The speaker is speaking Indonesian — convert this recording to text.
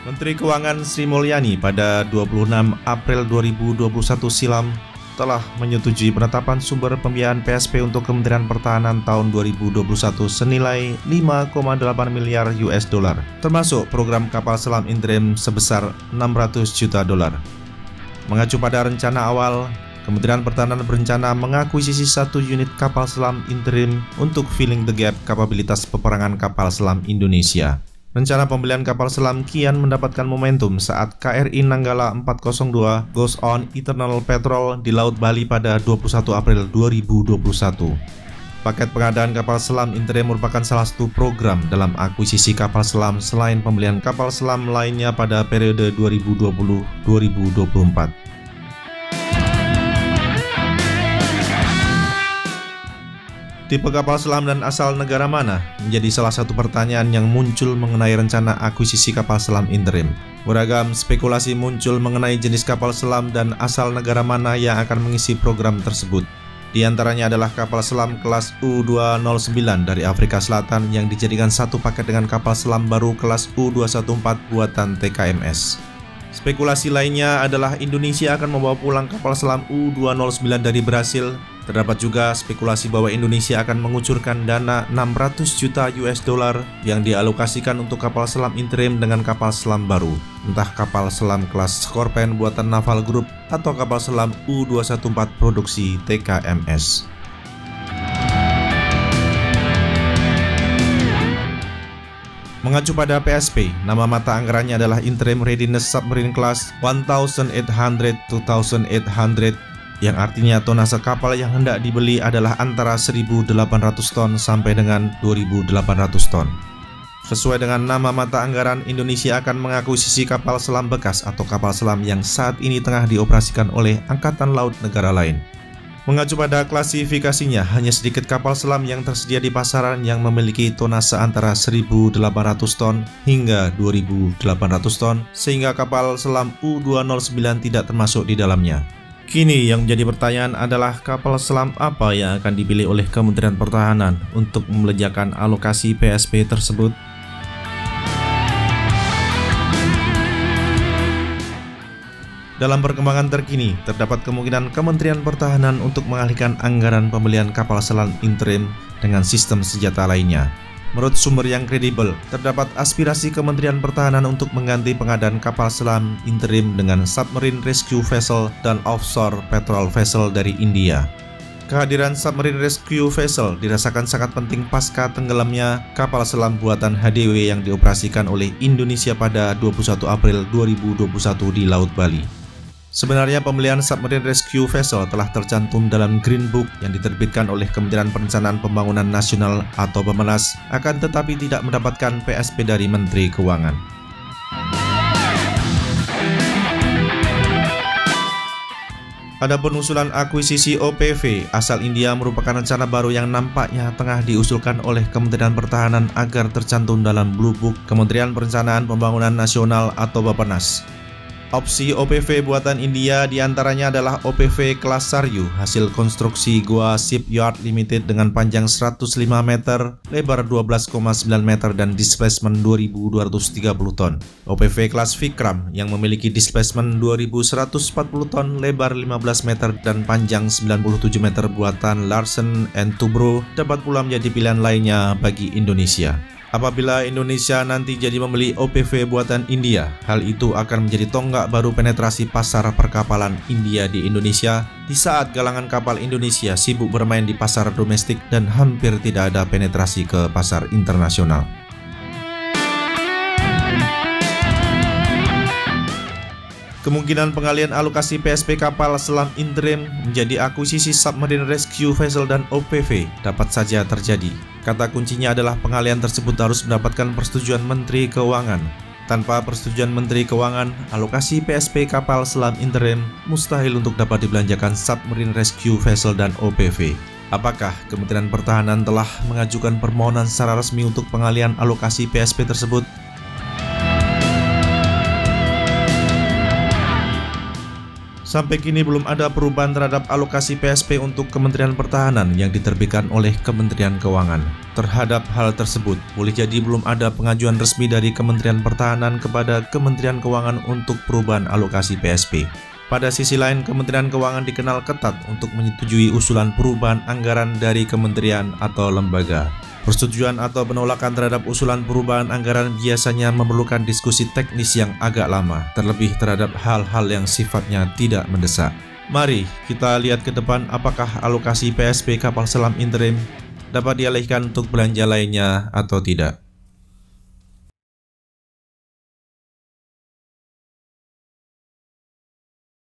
Menteri Keuangan Sri Mulyani pada 26 April 2021 silam telah menyetujui penetapan sumber pembiayaan PSP untuk Kementerian Pertahanan tahun 2021 senilai 5,8 miliar US dollar, termasuk program kapal selam interim sebesar 600 juta dolar. Mengacu pada rencana awal, Kementerian Pertahanan berencana mengakuisisi 1 unit kapal selam interim untuk filling the gap kapabilitas peperangan kapal selam Indonesia. Rencana pembelian kapal selam kian mendapatkan momentum saat KRI Nanggala 402 goes on eternal patrol di Laut Bali pada 21 April 2021. Paket pengadaan kapal selam interim merupakan salah satu program dalam akuisisi kapal selam selain pembelian kapal selam lainnya pada periode 2020-2024. Tipe kapal selam dan asal negara mana menjadi salah satu pertanyaan yang muncul mengenai rencana akuisisi kapal selam interim. Beragam spekulasi muncul mengenai jenis kapal selam dan asal negara mana yang akan mengisi program tersebut. Di antaranya adalah kapal selam kelas U-209 dari Afrika Selatan yang dijadikan satu paket dengan kapal selam baru kelas U-214 buatan TKMS. Spekulasi lainnya adalah Indonesia akan membawa pulang kapal selam U-209 dari Brasil. Terdapat juga spekulasi bahwa Indonesia akan mengucurkan dana 600 juta US dollar yang dialokasikan untuk kapal selam interim dengan kapal selam baru, entah kapal selam kelas Scorpene buatan Naval Group atau kapal selam U-214 produksi TKMS. Mengacu pada PSP, nama mata anggarannya adalah Interim Readiness Submarine Class 1800-2800, yang artinya tonase kapal yang hendak dibeli adalah antara 1.800 ton sampai dengan 2.800 ton. Sesuai dengan nama mata anggaran, Indonesia akan mengakuisisi kapal selam bekas atau kapal selam yang saat ini tengah dioperasikan oleh Angkatan Laut negara lain. Mengacu pada klasifikasinya, hanya sedikit kapal selam yang tersedia di pasaran yang memiliki tonase antara 1.800 ton hingga 2.800 ton, sehingga kapal selam U-209 tidak termasuk di dalamnya. Kini yang menjadi pertanyaan adalah kapal selam apa yang akan dipilih oleh Kementerian Pertahanan untuk membelanjakan alokasi PSP tersebut? Dalam perkembangan terkini, terdapat kemungkinan Kementerian Pertahanan untuk mengalihkan anggaran pembelian kapal selam interim dengan sistem senjata lainnya. Menurut sumber yang kredibel, terdapat aspirasi Kementerian Pertahanan untuk mengganti pengadaan kapal selam interim dengan submarine rescue vessel dan offshore patrol vessel dari India. Kehadiran submarine rescue vessel dirasakan sangat penting pasca tenggelamnya kapal selam buatan HDW yang dioperasikan oleh Indonesia pada 21 April 2021 di Laut Bali. Sebenarnya pembelian submarine rescue vessel telah tercantum dalam Green Book yang diterbitkan oleh Kementerian Perencanaan Pembangunan Nasional atau Bappenas, akan tetapi tidak mendapatkan PSP dari Menteri Keuangan. Adapun usulan akuisisi OPV asal India merupakan rencana baru yang nampaknya tengah diusulkan oleh Kementerian Pertahanan agar tercantum dalam Blue Book Kementerian Perencanaan Pembangunan Nasional atau Bappenas. Opsi OPV buatan India diantaranya adalah OPV kelas Saryu hasil konstruksi Goa Shipyard Limited dengan panjang 105 meter, lebar 12,9 meter dan displacement 2.230 ton. OPV kelas Vikram yang memiliki displacement 2.140 ton, lebar 15 meter dan panjang 97 meter buatan Larsen & Toubro dapat pula menjadi pilihan lainnya bagi Indonesia. Apabila Indonesia nanti jadi membeli OPV buatan India, hal itu akan menjadi tonggak baru penetrasi pasar perkapalan India di Indonesia di saat galangan kapal Indonesia sibuk bermain di pasar domestik dan hampir tidak ada penetrasi ke pasar internasional. Kemungkinan pengalihan alokasi PSP kapal selam interim menjadi akuisisi submarine rescue vessel dan OPV dapat saja terjadi. Kata kuncinya adalah pengalihan tersebut harus mendapatkan persetujuan Menteri Keuangan. Tanpa persetujuan Menteri Keuangan, alokasi PSP kapal selam interim mustahil untuk dapat dibelanjakan submarine rescue vessel dan OPV. Apakah Kementerian Pertahanan telah mengajukan permohonan secara resmi untuk pengalihan alokasi PSP tersebut? Sampai kini belum ada perubahan terhadap alokasi PSP untuk Kementerian Pertahanan yang diterbitkan oleh Kementerian Keuangan. Terhadap hal tersebut, boleh jadi belum ada pengajuan resmi dari Kementerian Pertahanan kepada Kementerian Keuangan untuk perubahan alokasi PSP. Pada sisi lain, Kementerian Keuangan dikenal ketat untuk menyetujui usulan perubahan anggaran dari kementerian atau lembaga. Persetujuan atau penolakan terhadap usulan perubahan anggaran biasanya memerlukan diskusi teknis yang agak lama, terlebih terhadap hal-hal yang sifatnya tidak mendesak. Mari kita lihat ke depan apakah alokasi PSP kapal selam interim dapat dialihkan untuk belanja lainnya atau tidak.